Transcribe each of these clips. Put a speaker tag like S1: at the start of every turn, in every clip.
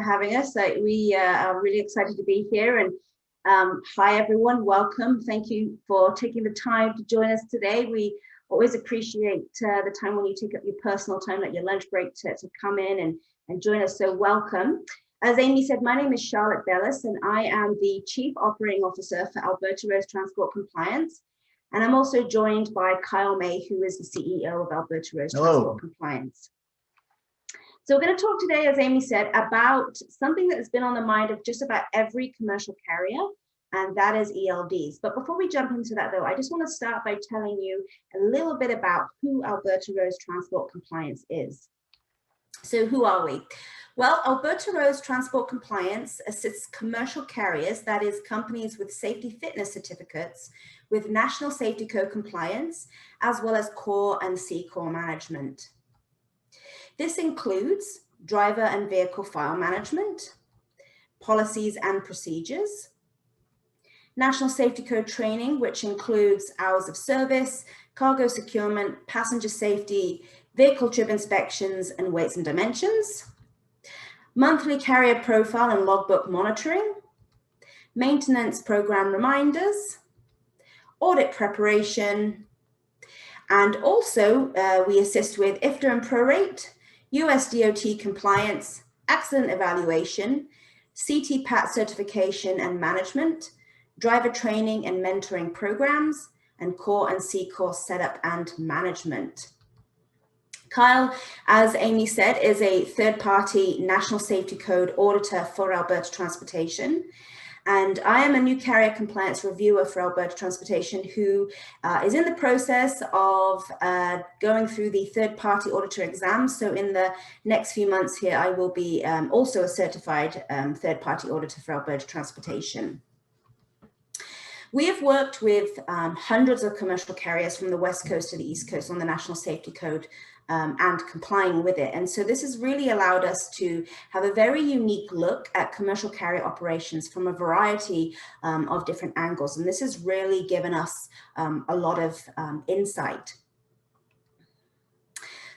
S1: having us. We are really excited to be here. And hi, everyone. Welcome. Thank you for taking the time to join us today. We always appreciate the time when you take up your personal time, like your lunch break, to come in and join us. So welcome. As Amy said, my name is Charlotte Bellis, and I am the Chief Operating Officer for Alberta Road Transport Compliance. And I'm also joined by Kyle May, who is the CEO of Alberta Road Transport Compliance. So we're going to talk today, as Amy said, about something that has been on the mind of just about every commercial carrier, and that is ELDs. But before we jump into that, though, I just want to start by telling you a little bit about who Alberta Road Transport Compliance is. So who are we? Well, Alberta Road Transport Compliance assists commercial carriers, that is companies with safety fitness certificates, with National Safety Code compliance, as well as core and C-core management. This includes driver and vehicle file management, policies and procedures, National Safety Code training, which includes hours of service, cargo securement, passenger safety, vehicle trip inspections, and weights and dimensions, monthly carrier profile and logbook monitoring, maintenance program reminders, audit preparation, and also we assist with IFTA and prorate, US DOT compliance, accident evaluation, CT-PAT certification and management, driver training and mentoring programs, and core and C-core setup and management. Kyle, as Amy said, is a third-party National Safety Code Auditor for Alberta Transportation. And I am a new carrier compliance reviewer for Alberta Transportation who is in the process of going through the third-party auditor exam. So in the next few months here, I will be also a certified third-party auditor for Alberta Transportation. We have worked with hundreds of commercial carriers from the West Coast to the East Coast on the National Safety Code and complying with it. And so this has really allowed us to have a very unique look at commercial carrier operations from a variety of different angles. And this has really given us a lot of insight.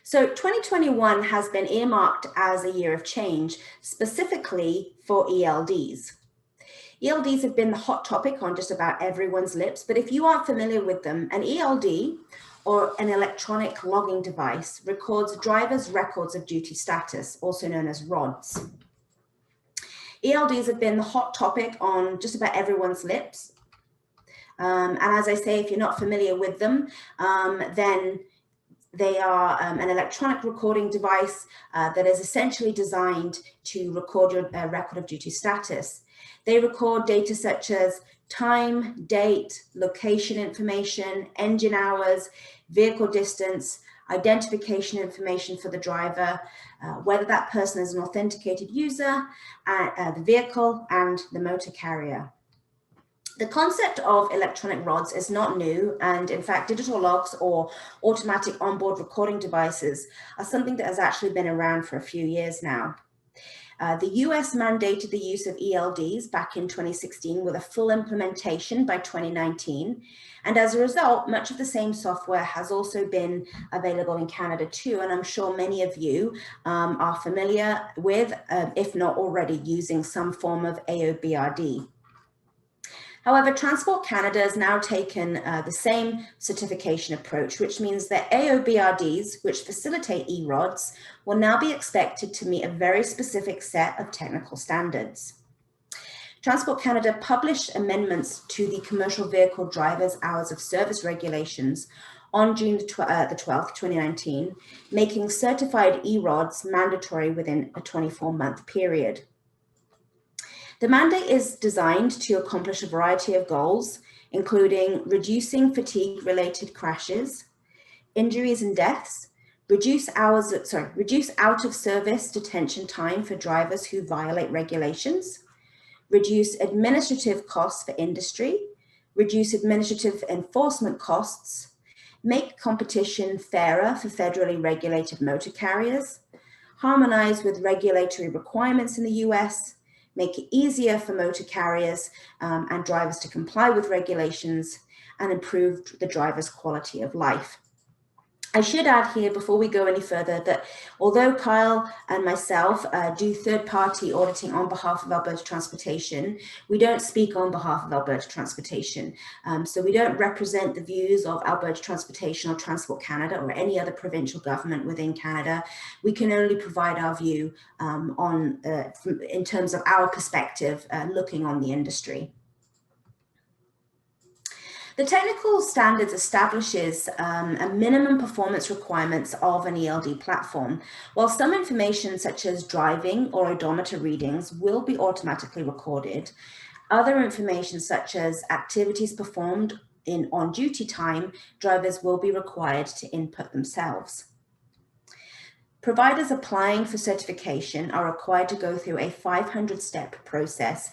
S1: So 2021 has been earmarked as a year of change, specifically for ELDs. ELDs have been the hot topic on just about everyone's lips, but if you aren't familiar with them, an ELD, or an electronic logging device, records drivers' records of duty status, also known as RODs. ELDs have been the hot topic on just about everyone's lips. And as I say, if you're not familiar with them, then they are an electronic recording device that is essentially designed to record your record of duty status. They record data such as time, date, location information, engine hours, vehicle distance, identification information for the driver, whether that person is an authenticated user, the vehicle, and the motor carrier. The concept of electronic RODs is not new, and in fact, digital logs or automatic onboard recording devices are something that has actually been around for a few years now. The US mandated the use of ELDs back in 2016 with a full implementation by 2019. And as a result, much of the same software has also been available in Canada too. And I'm sure many of you are familiar with, if not already, using some form of AOBRD. However, Transport Canada has now taken the same certification approach, which means that AOBRDs, which facilitate ERODs, will now be expected to meet a very specific set of technical standards. Transport Canada published amendments to the Commercial Vehicle Drivers' Hours of Service regulations on June the 12th, 2019, making certified ERODs mandatory within a 24-month period. The mandate is designed to accomplish a variety of goals, including reducing fatigue-related crashes, injuries and deaths, reduce out-of-service detention time for drivers who violate regulations, reduce administrative costs for industry, reduce administrative enforcement costs, make competition fairer for federally regulated motor carriers, harmonize with regulatory requirements in the US, make it easier for motor carriers and drivers to comply with regulations, and improve the driver's quality of life. I should add here before we go any further that although Kyle and myself do third-party auditing on behalf of Alberta Transportation, we don't speak on behalf of Alberta Transportation. So we don't represent the views of Alberta Transportation or Transport Canada or any other provincial government within Canada. We can only provide our view in terms of our perspective looking on the industry. The technical standards establishes a minimum performance requirements of an ELD platform. While some information such as driving or odometer readings will be automatically recorded, other information such as activities performed in on-duty time, drivers will be required to input themselves. Providers applying for certification are required to go through a 500-step process,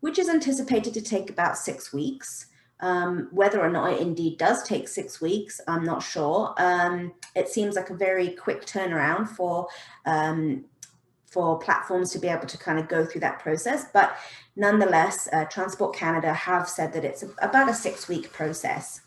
S1: which is anticipated to take about 6 weeks. Whether or not it indeed does take 6 weeks, I'm not sure. It seems like a very quick turnaround for platforms to be able to kind of go through that process. But nonetheless, Transport Canada have said that it's about a 6-week process.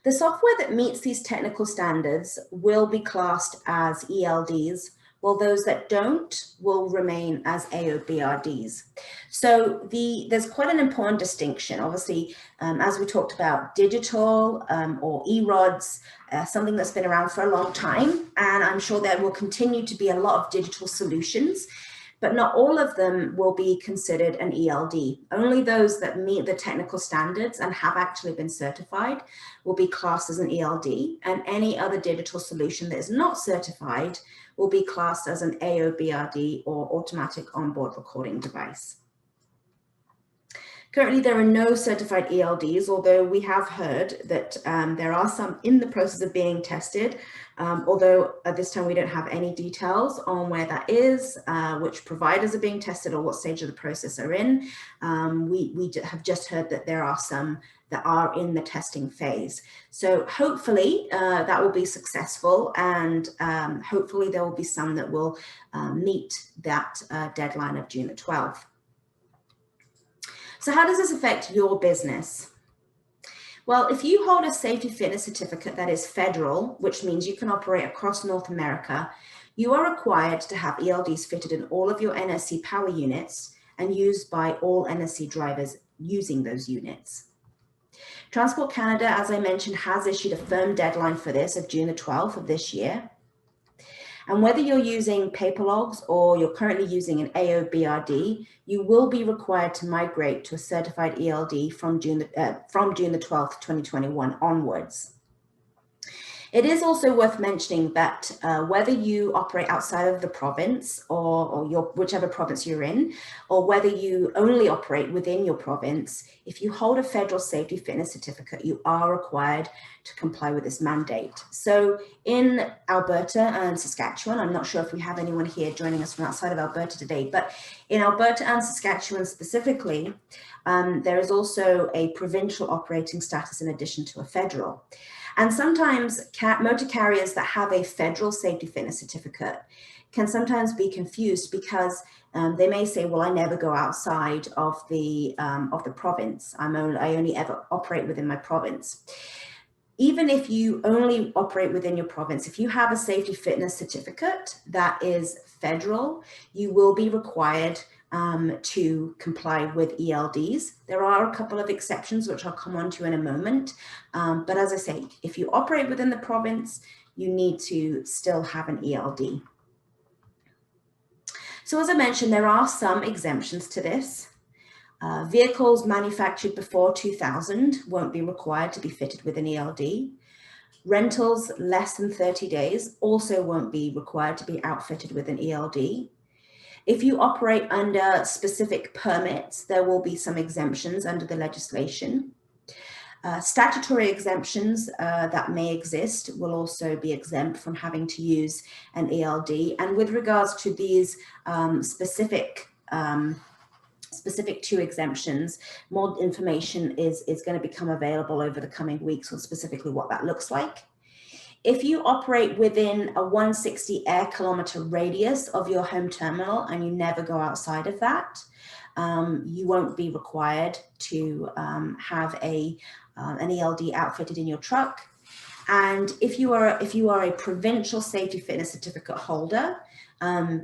S1: The software that meets these technical standards will be classed as ELDs, while those that don't will remain as AOBRDs. So there's quite an important distinction. Obviously, as we talked about, digital or eRods, something that's been around for a long time, and I'm sure there will continue to be a lot of digital solutions, but not all of them will be considered an ELD. Only those that meet the technical standards and have actually been certified will be classed as an ELD, and any other digital solution that is not certified will be classed as an AOBRD or automatic onboard recording device. Currently, there are no certified ELDs, although we have heard that there are some in the process of being tested, although at this time we don't have any details on where that is, which providers are being tested or what stage of the process are in. We have just heard that there are some that are in the testing phase. So hopefully that will be successful, and hopefully there will be some that will meet that deadline of June the 12th. So how does this affect your business? Well, if you hold a safety fitness certificate that is federal, which means you can operate across North America, you are required to have ELDs fitted in all of your NSC power units and used by all NSC drivers using those units. Transport Canada, as I mentioned, has issued a firm deadline for this of June the 12th of this year. And whether you're using paper logs or you're currently using an AOBRD, you will be required to migrate to a certified ELD from June the 12th, 2021 onwards. It is also worth mentioning that whether you operate outside of the province or whichever province you're in, or whether you only operate within your province, if you hold a federal safety fitness certificate, you are required to comply with this mandate. So in Alberta and Saskatchewan, I'm not sure if we have anyone here joining us from outside of Alberta today, but in Alberta and Saskatchewan specifically, there is also a provincial operating status in addition to a federal. And sometimes motor carriers that have a federal safety fitness certificate can sometimes be confused because they may say, well, I never go outside of the province. I only ever operate within my province. Even if you only operate within your province, if you have a safety fitness certificate that is federal, you will be required to comply with ELDs. There are a couple of exceptions, which I'll come on to in a moment. But as I say, if you operate within the province, you need to still have an ELD. So as I mentioned, there are some exemptions to this. Vehicles manufactured before 2000 won't be required to be fitted with an ELD. Rentals less than 30 days also won't be required to be outfitted with an ELD. If you operate under specific permits, there will be some exemptions under the legislation. Statutory exemptions that may exist will also be exempt from having to use an ELD. And with regards to these specific to exemptions, more information is going to become available over the coming weeks on specifically what that looks like. If you operate within a 160 air kilometer radius of your home terminal and you never go outside of that, you won't be required to have an ELD outfitted in your truck. And if you are a provincial safety fitness certificate holder,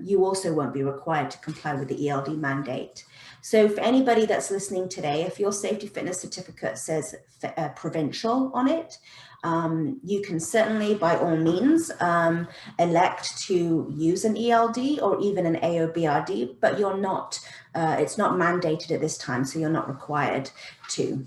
S1: you also won't be required to comply with the ELD mandate. So for anybody that's listening today, if your safety fitness certificate says provincial on it, you can certainly, by all means, elect to use an ELD or even an AOBRD, but you're not, it's not mandated at this time, so you're not required to.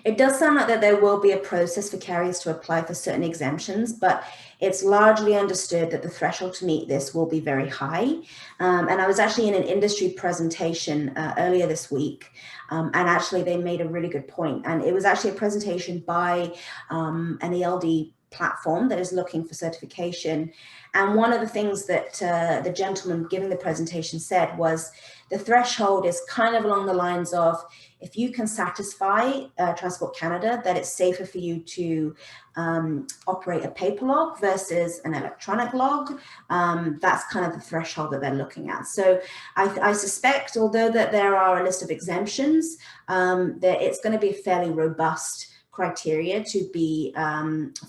S1: It does sound like that there will be a process for carriers to apply for certain exemptions, but it's largely understood that the threshold to meet this will be very high. And I was actually in an industry presentation earlier this week, and actually they made a really good point. And it was actually a presentation by an ELD platform that is looking for certification. And one of the things that the gentleman giving the presentation said was the threshold is kind of along the lines of, if you can satisfy Transport Canada that it's safer for you to operate a paper log versus an electronic log, that's kind of the threshold that they're looking at. So I suspect, although that there are a list of exemptions, that it's going to be a fairly robust criteria to be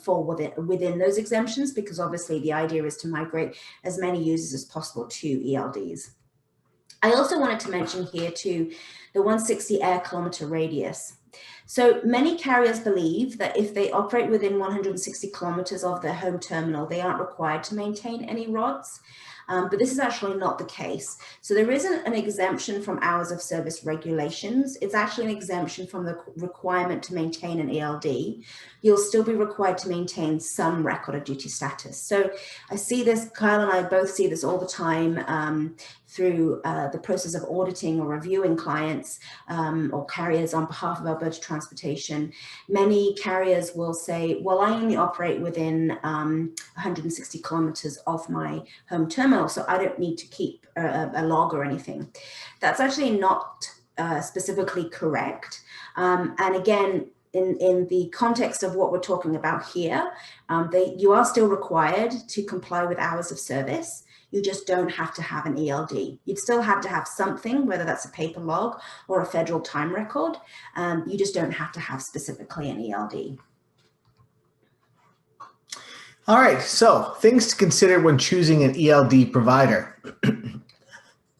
S1: fall within those exemptions, because obviously the idea is to migrate as many users as possible to ELDs. I also wanted to mention here too, the 160 air kilometer radius. So many carriers believe that if they operate within 160 kilometers of their home terminal, they aren't required to maintain any rods. But this is actually not the case. So there isn't an exemption from hours of service regulations. It's actually an exemption from the requirement to maintain an ELD. You'll still be required to maintain some record of duty status. So I see this, Kyle and I both see this all the time through the process of auditing or reviewing clients or carriers on behalf of Alberta Transportation. Many carriers will say, well, I only operate within 160 kilometers of my home terminal, so I don't need to keep a log or anything. That's actually not specifically correct. And again, in the context of what we're talking about here, you are still required to comply with hours of service. You just don't have to have an ELD. You'd still have to have something, whether that's a paper log or a federal time record. You just don't have to have specifically an ELD.
S2: All right, so things to consider when choosing an ELD provider.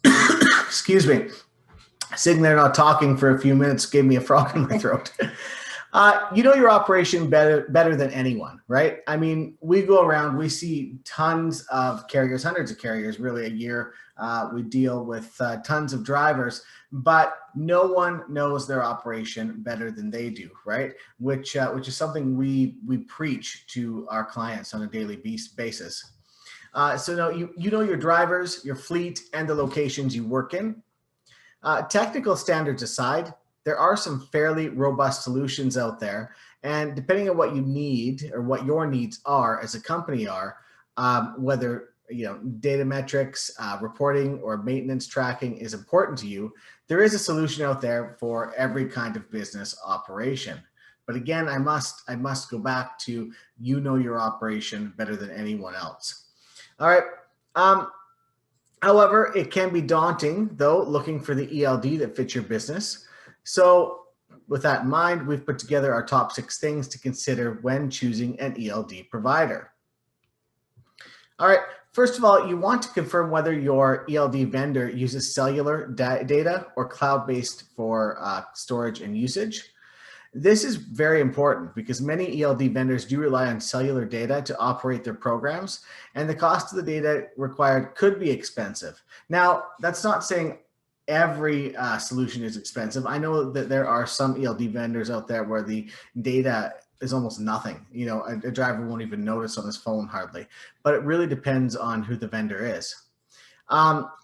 S2: Excuse me. Sitting there not talking for a few minutes gave me a frog in my throat. You know your operation better than anyone, right? I mean, we go around, we see tons of carriers, hundreds of carriers really a year. We deal with tons of drivers, but no one knows their operation better than they do, right? Which is something we preach to our clients on a daily basis. So now you know your drivers, your fleet, and the locations you work in. Technical standards aside, there are some fairly robust solutions out there, and depending on what you need or what your needs are as a company are, whether data metrics, reporting, or maintenance tracking is important to you, there is a solution out there for every kind of business operation. But again, I must go back to you know your operation better than anyone else. All right. However, it can be daunting though looking for the ELD that fits your business. So with that in mind, we've put together our top 6 things to consider when choosing an ELD provider. All right, first of all, you want to confirm whether your ELD vendor uses cellular data or cloud-based for storage and usage. This is very important because many ELD vendors do rely on cellular data to operate their programs, and the cost of the data required could be expensive. Now, that's not saying every solution is expensive. I know that there are some ELD vendors out there where the data is almost nothing. A driver won't even notice on his phone hardly, but it really depends on who the vendor is.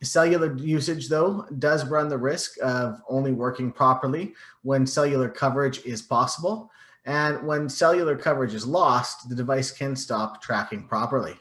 S2: Cellular usage, though, does run the risk of only working properly when cellular coverage is possible. And when cellular coverage is lost, the device can stop tracking properly.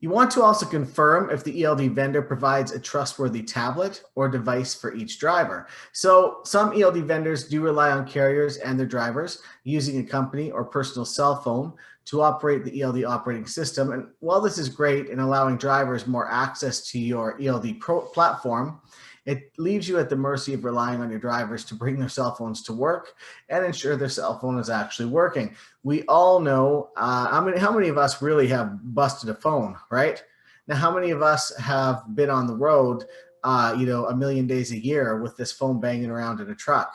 S2: You want to also confirm if the ELD vendor provides a trustworthy tablet or device for each driver. So some ELD vendors do rely on carriers and their drivers using a company or personal cell phone to operate the ELD operating system. And while this is great in allowing drivers more access to your ELD platform, it leaves you at the mercy of relying on your drivers to bring their cell phones to work and ensure their cell phone is actually working. We all know, how many of us really have busted a phone, right? Now, how many of us have been on the road, a million days a year with this phone banging around in a truck?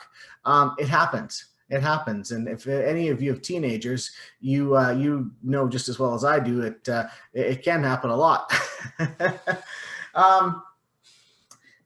S2: It happens. It happens. And if any of you have teenagers, you know just as well as I do, it can happen a lot.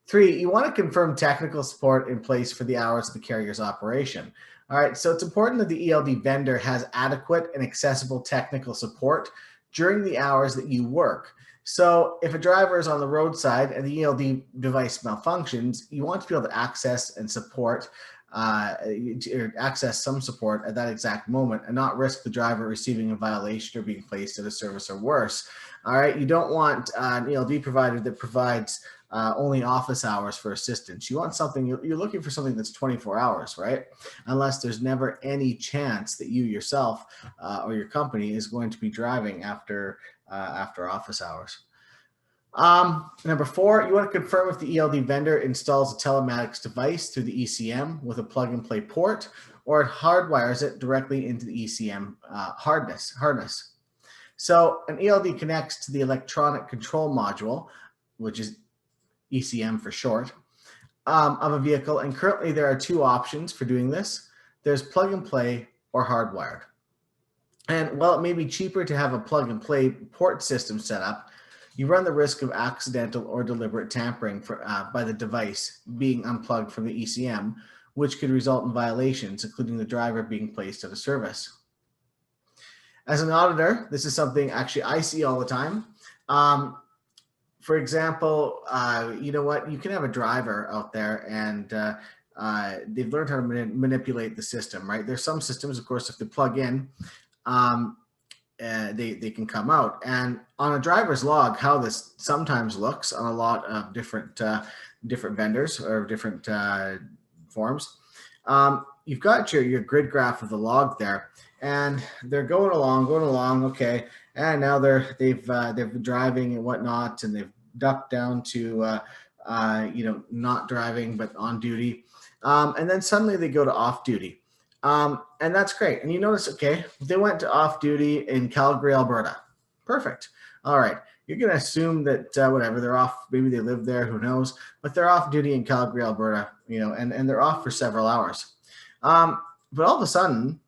S2: 3, you want to confirm technical support in place for the hours of the carrier's operation. All right, so it's important that the ELD vendor has adequate and accessible technical support during the hours that you work. So if a driver is on the roadside and the ELD device malfunctions, you want to be able to access and support, access some support at that exact moment and not risk the driver receiving a violation or being placed at a service or worse. All right, you don't want an ELD provider that provides only office hours for assistance. You want something, you're looking for something that's 24 hours, right? Unless there's never any chance that you yourself or your company is going to be driving after office hours. Number 4, you want to confirm if the ELD vendor installs a telematics device through the ECM with a plug and play port, or it hardwires it directly into the ECM harness. So an ELD connects to the electronic control module, which is ECM for short, of a vehicle. And currently there are 2 options for doing this. There's plug and play or hardwired. And while it may be cheaper to have a plug and play port system set up, you run the risk of accidental or deliberate tampering by the device being unplugged from the ECM, which could result in violations, including the driver being placed out of service. As an auditor, this is something actually I see all the time. For example, you know what? You can have a driver out there and they've learned how to manipulate the system, right? There's some systems, of course, if they plug in, they can come out. And on a driver's log, how this sometimes looks on a lot of different vendors or different forms, you've got your grid graph of the log there, and they're going along, okay. And now they've been driving and whatnot, and they've ducked down to not driving but on duty, and then suddenly they go to off duty, and that's great. And you notice, okay, they went to off duty in Calgary, Alberta. Perfect. All right, you're going to assume that whatever, they're off. Maybe they live there, who knows? But they're off duty in Calgary, Alberta. And they're off for several hours. But all of a sudden,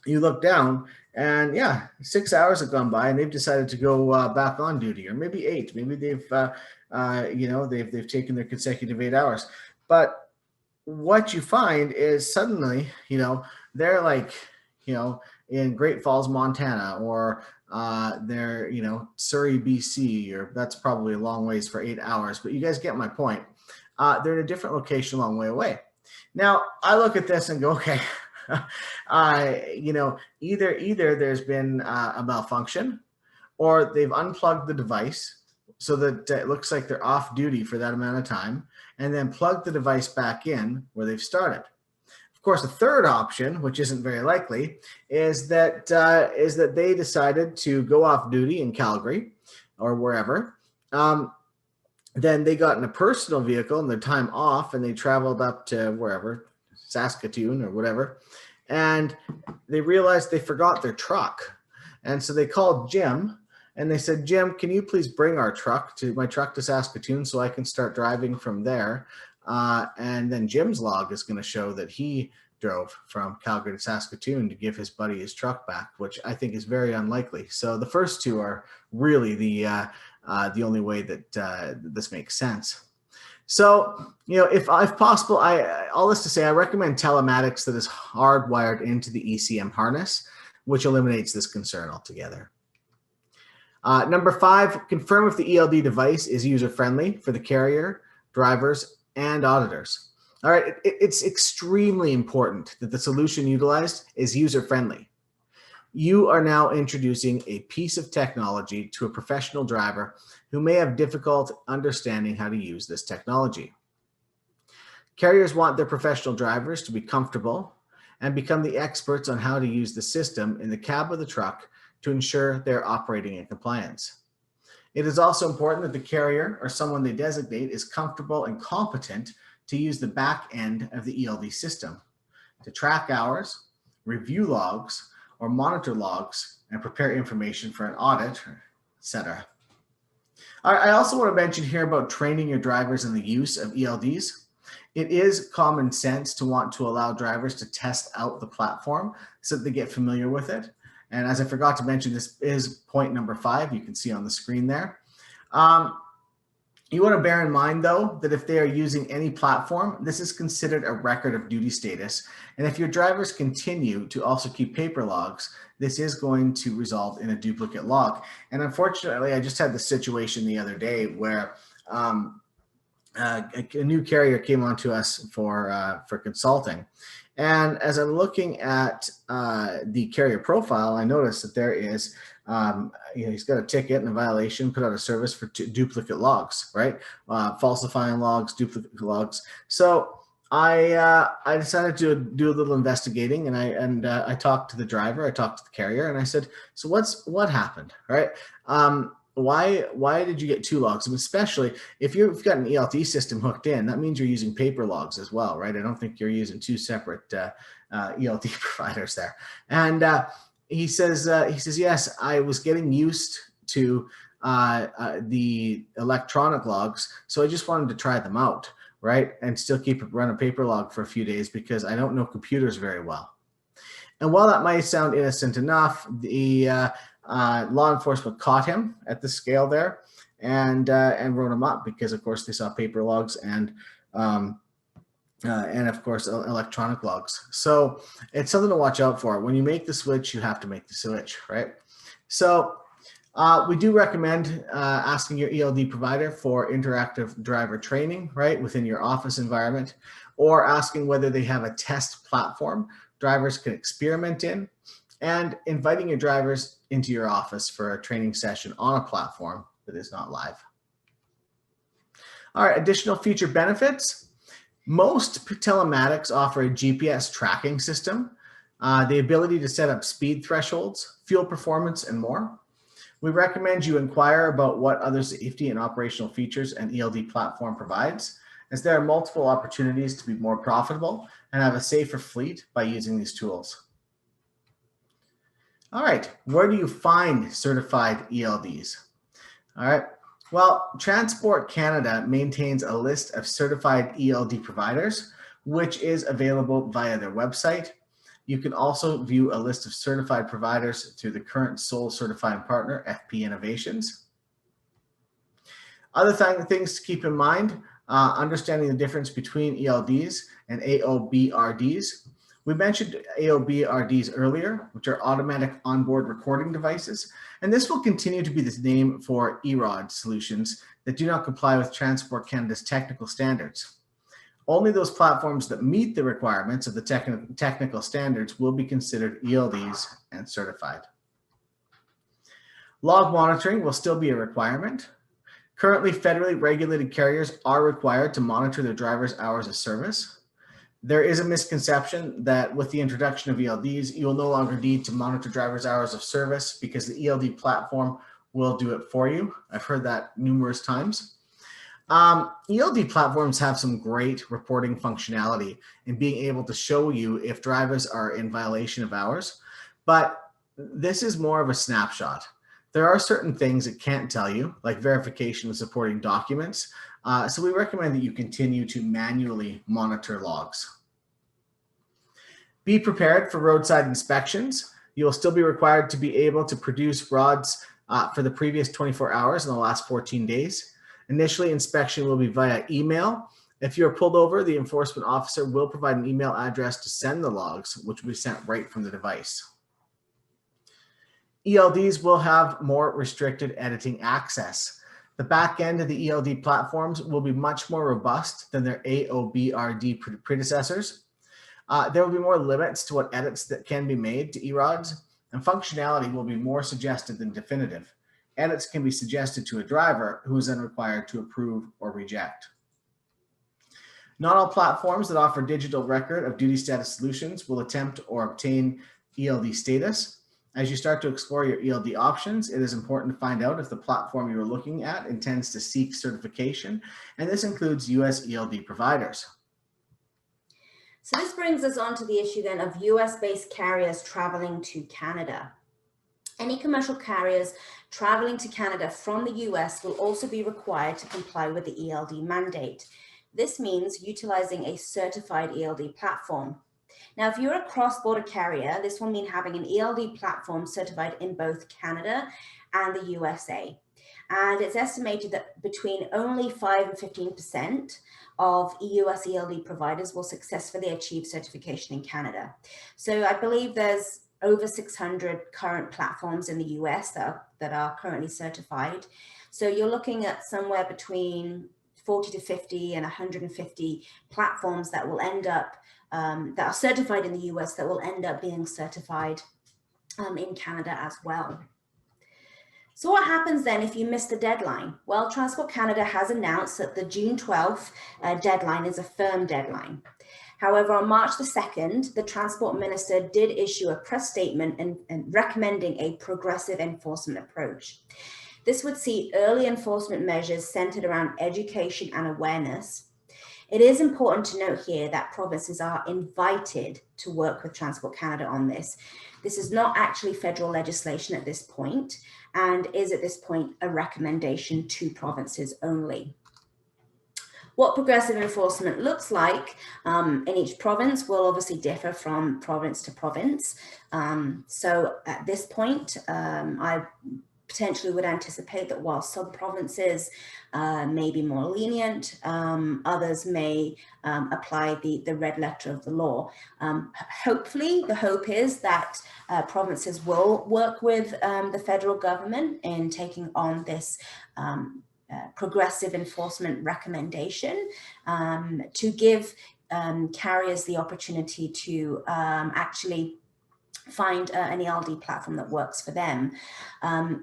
S2: you look down, and yeah, 6 hours have gone by, and they've decided to go back on duty, or maybe 8. Maybe they've they've taken their consecutive 8 hours. But what you find is suddenly, they're like, in Great Falls, Montana, or they're, Surrey, BC, or that's probably a long ways for 8 hours. But you guys get my point. They're in a different location a long way away. Now, I look at this and go, okay. Either there's been a malfunction, or they've unplugged the device so that it looks like they're off duty for that amount of time, and then plugged the device back in where they've started. Of course, a third option, which isn't very likely, is that they decided to go off duty in Calgary or wherever. Then they got in a personal vehicle in their time off, and they traveled up to wherever, Saskatoon or whatever, and they realized they forgot their truck. And so they called Jim, and they said, Jim, can you please bring my truck to Saskatoon so I can start driving from there? And then Jim's log is going to show that he drove from Calgary to Saskatoon to give his buddy his truck back, which I think is very unlikely. So the first 2 are really the only way that this makes sense. So, if possible, all this to say, I recommend telematics that is hardwired into the ECM harness, which eliminates this concern altogether. Number 5, confirm if the ELD device is user-friendly for the carrier, drivers, and auditors. All right, it's extremely important that the solution utilized is user-friendly. You are now introducing a piece of technology to a professional driver who may have difficult understanding how to use this technology. Carriers want their professional drivers to be comfortable and become the experts on how to use the system in the cab of the truck to ensure they're operating in compliance. It is also important that the carrier or someone they designate is comfortable and competent to use the back end of the ELD system to track hours, review logs, or monitor logs and prepare information for an audit, etc. I also want to mention here about training your drivers in the use of ELDs. It is common sense to want to allow drivers to test out the platform so that they get familiar with it. And as I forgot to mention, this is point number 5, you can see on the screen there. You want to bear in mind, though, that if they are using any platform, this is considered a record of duty status. And if your drivers continue to also keep paper logs, this is going to result in a duplicate log. And unfortunately, I just had this situation the other day where a new carrier came onto us for consulting. And as I'm looking at the carrier profile, I noticed that there is, he's got a ticket and a violation, put out a service for duplicate logs, right? Falsifying logs, duplicate logs. So I decided to do a little investigating, and I talked to the driver, I talked to the carrier, and I said, so what happened, right? Why did you get 2 logs? And especially if you've got an ELD system hooked in, that means you're using paper logs as well, right? I don't think you're using 2 separate ELD providers there. And he says, yes, I was getting used to the electronic logs, so I just wanted to try them out, right? And still run a paper log for a few days because I don't know computers very well. And while that might sound innocent enough, the law enforcement caught him at the scale there and wrote him up because, of course, they saw paper logs and of course electronic logs. So it's something to watch out for. When you make the switch, you have to make the switch, right? So we do recommend asking your ELD provider for interactive driver training, right, within your office environment, or asking whether they have a test platform drivers can experiment in, and inviting your drivers into your office for a training session on a platform that is not live. All right, additional feature benefits. Most telematics offer a GPS tracking system, the ability to set up speed thresholds, fuel performance, and more. We recommend you inquire about what other safety and operational features an ELD platform provides, as there are multiple opportunities to be more profitable and have a safer fleet by using these tools. All right, where do you find certified ELDs? All right, well, Transport Canada maintains a list of certified ELD providers, which is available via their website. You can also view a list of certified providers through the current sole certifying partner, FP Innovations. Other things to keep in mind, understanding the difference between ELDs and AOBRDs. We mentioned AOBRDs earlier, which are automatic onboard recording devices, and this will continue to be the name for EROD solutions that do not comply with Transport Canada's technical standards. Only those platforms that meet the requirements of the technical standards will be considered ELDs and certified. Log monitoring will still be a requirement. Currently, federally regulated carriers are required to monitor their drivers' hours of service. There is a misconception that with the introduction of ELDs, you will no longer need to monitor drivers' hours of service because the ELD platform will do it for you. I've heard that numerous times. ELD platforms have some great reporting functionality in being able to show you if drivers are in violation of hours, but this is more of a snapshot. There are certain things it can't tell you, like verification of supporting documents, so we recommend that you continue to manually monitor logs. Be prepared for roadside inspections. You'll still be required to be able to produce rods for the previous 24 hours in the last 14 days. Initially, inspection will be via email. If you're pulled over, the enforcement officer will provide an email address to send the logs, which will be sent right from the device. ELDs will have more restricted editing access. The back end of the ELD platforms will be much more robust than their AOBRD predecessors. There will be more limits to what edits that can be made to ERODs, and functionality will be more suggested than definitive. Edits can be suggested to a driver who is then required to approve or reject. Not all platforms that offer digital record of duty status solutions will attempt or obtain ELD status. As you start to explore your ELD options, it is important to find out if the platform you are looking at intends to seek certification, and this includes US ELD providers.
S1: So this brings us on to the issue then of US-based carriers traveling to Canada. Any commercial carriers traveling to Canada from the US will also be required to comply with the ELD mandate. This means utilizing a certified ELD platform. Now, if you're a cross-border carrier, this will mean having an ELD platform certified in both Canada and the USA. And it's estimated that between only 5 and 15% of US ELD providers will successfully achieve certification in Canada. So I believe there's over 600 current platforms in the US that are currently certified. So you're looking at somewhere between 40 to 50 and 150 platforms that will end up, that are certified in the US that will end up being certified in Canada as well. So what happens then if you miss the deadline? Well, Transport Canada has announced that the June 12th deadline is a firm deadline. However, on March the 2nd, the Transport Minister did issue a press statement and recommending a progressive enforcement approach. This would see early enforcement measures centered around education and awareness. It is important to note here that provinces are invited to work with Transport Canada on this. This is not actually federal legislation at this point, and is at this point a recommendation to provinces only. What progressive enforcement looks like in each province will obviously differ from province to province. So at this point, I potentially would anticipate that while some provinces may be more lenient, others may apply the red letter of the law. Hopefully, the hope is that provinces will work with the federal government in taking on this progressive enforcement recommendation to give carriers the opportunity to actually find an ELD platform that works for them.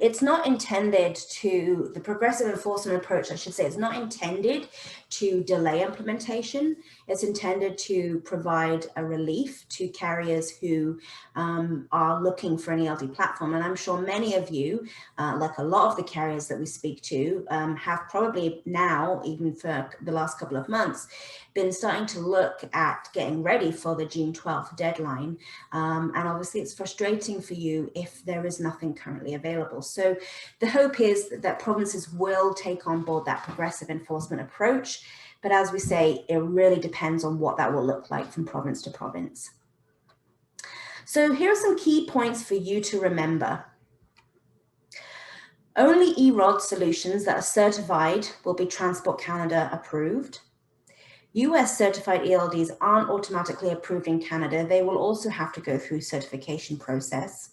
S1: It's not intended to, the progressive enforcement approach, I should say, is not intended to delay implementation. It's intended to provide a relief to carriers who are looking for an ELD platform. And I'm sure many of you, like a lot of the carriers that we speak to, have probably now, even for the last couple of months, been starting to look at getting ready for the June 12th deadline. And obviously it's frustrating for you if there is nothing currently available. So the hope is that provinces will take on board that progressive enforcement approach. But as we say, it really depends on what that will look like from province to province. So here are some key points for you to remember. Only EROD solutions that are certified will be Transport Canada approved. US certified ELDs aren't automatically approved in Canada. They will also have to go through certification process.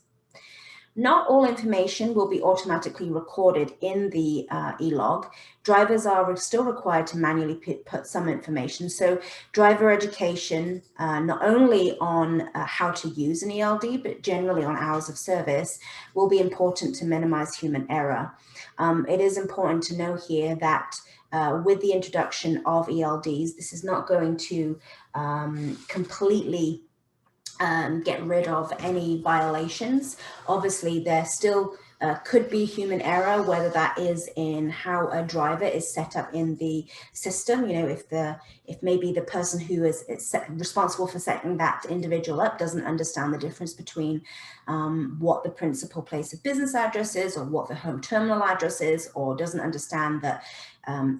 S1: Not all information will be automatically recorded in the e-log. Drivers are still required to manually put some information. So driver education, not only on how to use an ELD, but generally on hours of service, will be important to minimize human error. It is important to know here that with the introduction of ELDs, this is not going to completely get rid of any violations. Obviously, there still could be human error, whether that is in how a driver is set up in the system. You know, if maybe the person who is responsible for setting that individual up doesn't understand the difference between what the principal place of business address is or what the home terminal address is, or doesn't understand that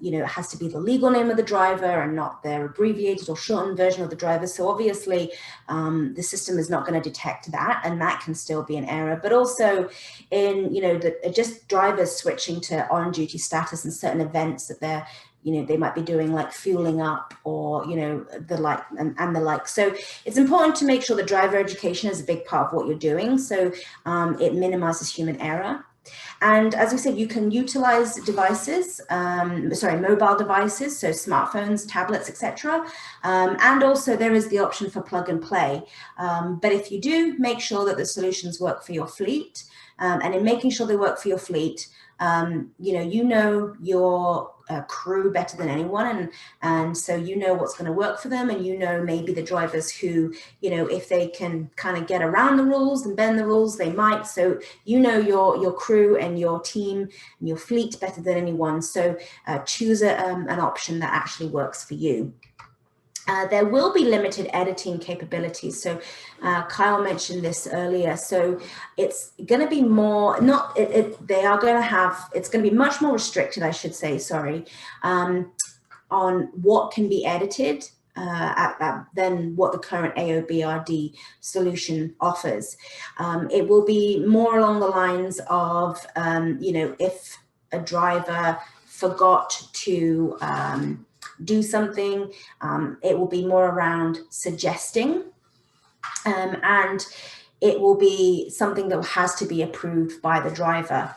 S1: you know, it has to be the legal name of the driver and not their abbreviated or shortened version of the driver. So obviously the system is not going to detect that, and that can still be an error. But also in, you know, just drivers switching to on-duty status in certain events that they're, you know, they might be doing, like fueling up or, you know, the like and the like. So it's important to make sure that driver education is a big part of what you're doing, so it minimizes human error. And as we said, you can utilize devices, mobile devices, so smartphones, tablets, etc. And also there is the option for plug and play. But if you do, make sure that the solutions work for your fleet. And in making sure they work for your fleet, you know your crew better than anyone, and so you know what's going to work for them, and you know maybe the drivers who, if they can kind of get around the rules and bend the rules, they might. So you know your crew and your team and your fleet better than anyone. So choose an option that actually works for you. There will be limited editing capabilities. So Kyle mentioned this earlier. So it's going to be more, it's going to be much more restricted, I should say, on what can be edited than what the current AOBRD solution offers. It will be more along the lines of, if a driver forgot to do something, it will be more around suggesting, and it will be something that has to be approved by the driver.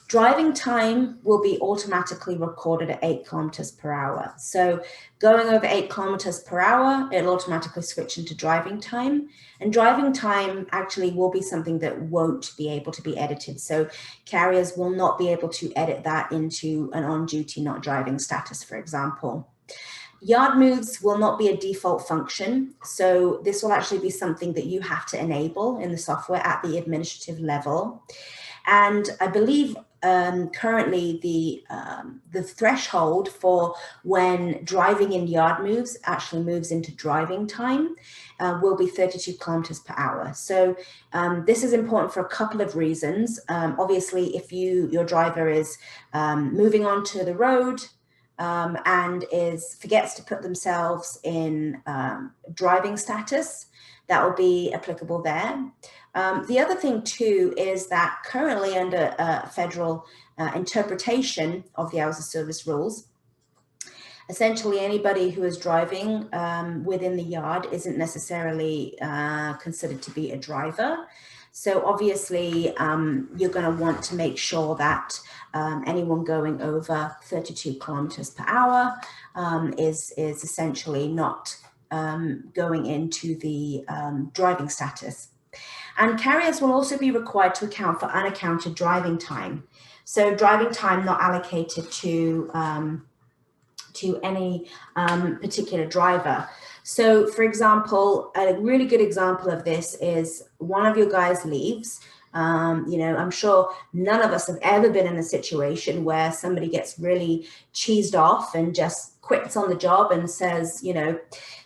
S1: Driving time will be automatically recorded at 8 kilometers per hour. So going over 8 kilometers per hour, it'll automatically switch into driving time. And driving time actually will be something that won't be able to be edited. So carriers will not be able to edit that into an on-duty not driving status, for example. Yard moves will not be a default function. So this will actually be something that you have to enable in the software at the administrative level. And I believe currently the threshold for when driving in yard moves actually moves into driving time will be 32 kilometers per hour. So this is important for a couple of reasons. Obviously, if your driver is moving onto the road and forgets to put themselves in driving status, that will be applicable there. The other thing too is that currently under federal interpretation of the hours of service rules, essentially anybody who is driving within the yard isn't necessarily considered to be a driver. So obviously you're going to want to make sure that anyone going over 32 kilometers per hour is essentially not going into the driving status. And carriers will also be required to account for unaccounted driving time. So driving time not allocated to any particular driver. So for example, a really good example of this is one of your guys leaves. I'm sure none of us have ever been in a situation where somebody gets really cheesed off and just quits on the job and says,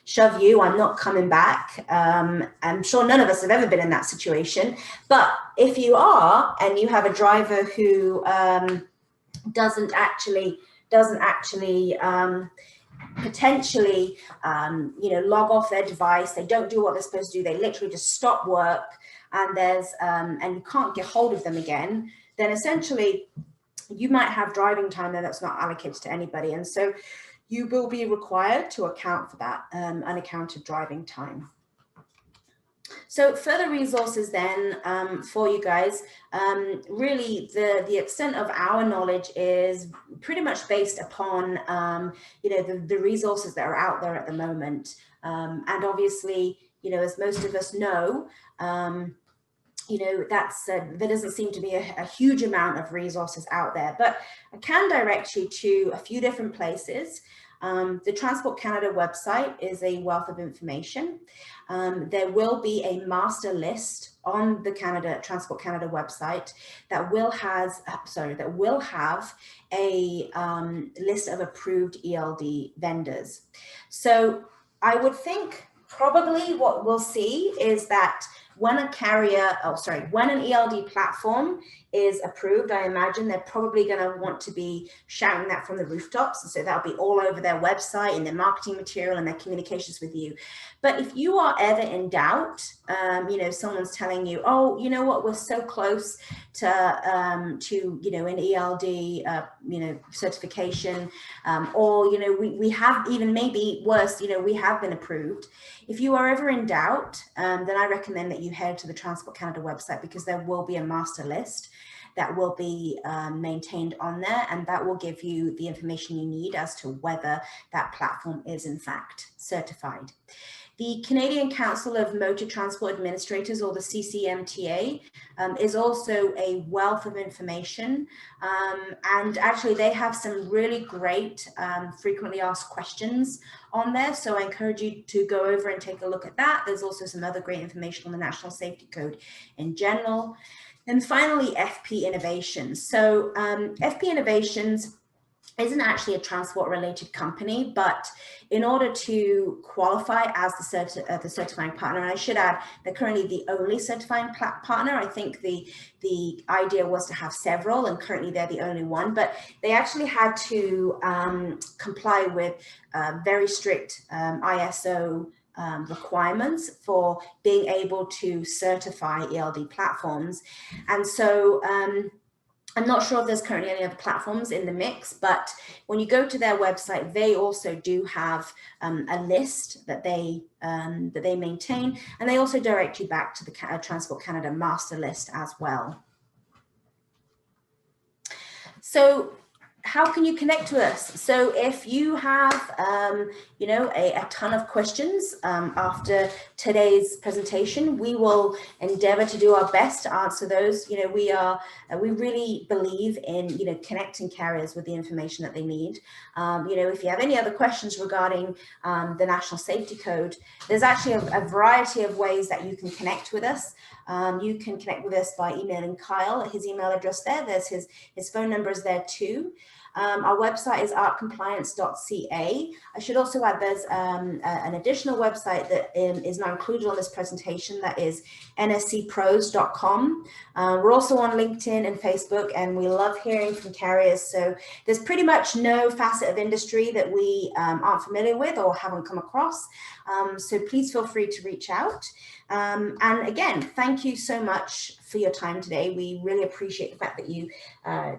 S1: shove you, I'm not coming back. I'm sure none of us have ever been in that situation. But if you are, and you have a driver who doesn't actually potentially, log off their device, they don't do what they're supposed to do, they literally just stop work, and and you can't get hold of them again, then essentially you might have driving time there that's not allocated to anybody. And so you will be required to account for that unaccounted driving time. So further resources then for you guys, really the extent of our knowledge is pretty much based upon, the resources that are out there at the moment. And obviously, as most of us know, there doesn't seem to be a huge amount of resources out there, but I can direct you to a few different places. The Transport Canada website is a wealth of information. There will be a master list on the Transport Canada website that will have a list of approved ELD vendors. So I would think probably what we'll see is that when an ELD platform is approved, I imagine they're probably going to want to be shouting that from the rooftops. And so that'll be all over their website and their marketing material and their communications with you. But if you are ever in doubt, someone's telling you, oh, you know what, we're so close to an ELD, certification, or, we have, even maybe worse, we have been approved. If you are ever in doubt, then I recommend that you head to the Transport Canada website, because there will be a master list that will be maintained on there, and that will give you the information you need as to whether that platform is in fact certified. The Canadian Council of Motor Transport Administrators, or the CCMTA, is also a wealth of information. And actually they have some really great frequently asked questions on there. So I encourage you to go over and take a look at that. There's also some other great information on the National Safety Code in general. And finally, FP Innovations. So FP Innovations isn't actually a transport related company, but in order to qualify as the certifying partner, and I should add, they're currently the only certifying partner. I think the idea was to have several, and currently they're the only one, but they actually had to comply with very strict ISO requirements for being able to certify ELD platforms. And so I'm not sure if there's currently any other platforms in the mix, but when you go to their website, they also do have a list that they maintain, and they also direct you back to the Transport Canada master list as well. So how can you connect to us? So if you have, you know, a ton of questions after today's presentation, we will endeavor to do our best to answer those. You know, we really believe in, you know, connecting carriers with the information that they need. You know, if you have any other questions regarding the National Safety Code, there's actually a variety of ways that you can connect with us. You can connect with us by emailing Kyle at his email address there. There's his phone number is there too. Our website is artcompliance.ca. I should also add there's an additional website that is now included on this presentation, that is nscpros.com. We're also on LinkedIn and Facebook, and we love hearing from carriers. So there's pretty much no facet of industry that we aren't familiar with or haven't come across. So please feel free to reach out. And again, thank you so much for your time today. We really appreciate the fact that you,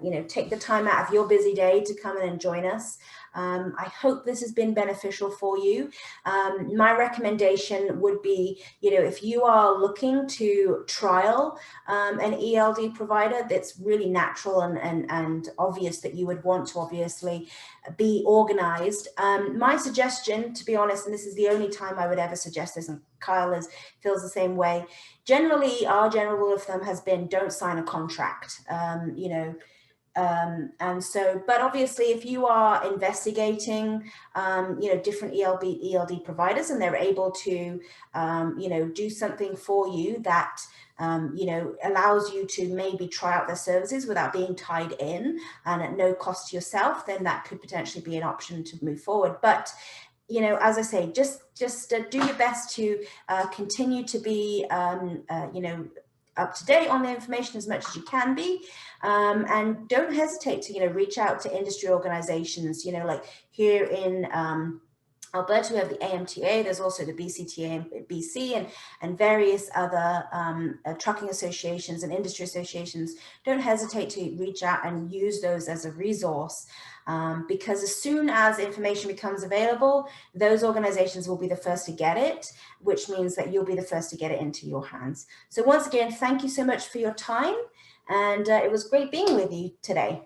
S1: you know, take the time out of your busy day to come in and join us. I hope this has been beneficial for you. My recommendation would be, you know, if you are looking to trial an ELD provider, that's really natural and obvious that you would want to obviously be organized. My suggestion, to be honest, and this is the only time I would ever suggest this, and Kyle feels the same way, generally our general rule of thumb has been don't sign a contract, you know. And so, but obviously if you are investigating, you know, different ELD providers, and they're able to, you know, do something for you that, you know, allows you to maybe try out their services without being tied in and at no cost to yourself, then that could potentially be an option to move forward. But, you know, as I say, just do your best to continue to be, you know, up to date on the information as much as you can be, and don't hesitate to, you know, reach out to industry organizations. You know, like here in Alberta, we have the AMTA, there's also the BCTA and BC, and various other trucking associations and industry associations. Don't hesitate to reach out and use those as a resource, because as soon as information becomes available, those organizations will be the first to get it, which means that you'll be the first to get it into your hands. So once again, thank you so much for your time, and it was great being with you today.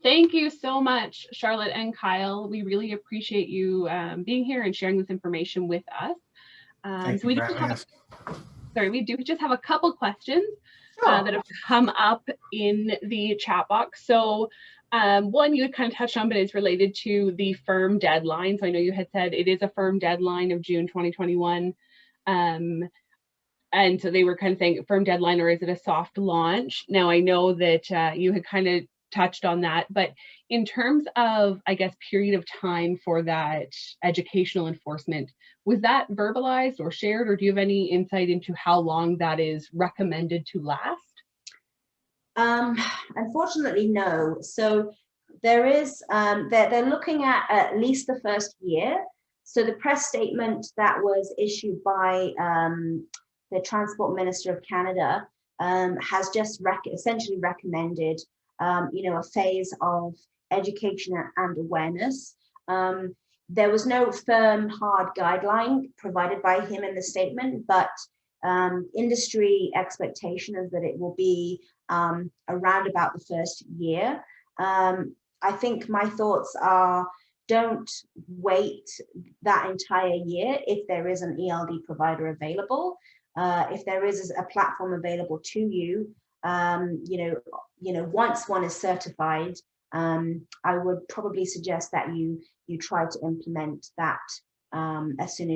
S3: Thank you so much, Charlotte and Kyle. We really appreciate you being here and sharing this information with us. So we do just have a couple questions that have come up in the chat box. So one you had kind of touched on, but it's related to the firm deadline. So I know you had said it is a firm deadline of June 2021. And so they were kind of saying firm deadline, or is it a soft launch? Now I know that you had kind of touched on that, but in terms of, I guess, period of time for that educational enforcement, was that verbalized or shared, or do you have any insight into how long that is recommended to last?
S1: Unfortunately, no. So there is, they're looking at least the first year. So the press statement that was issued by the Transport Minister of Canada has just essentially recommended, you know, a phase of education and awareness. There was no firm, hard guideline provided by him in the statement, but industry expectation is that it will be around about the first year. I think my thoughts are don't wait that entire year if there is an ELD provider available. If there is a platform available to you, once one is certified, I would probably suggest that you try to implement that as soon as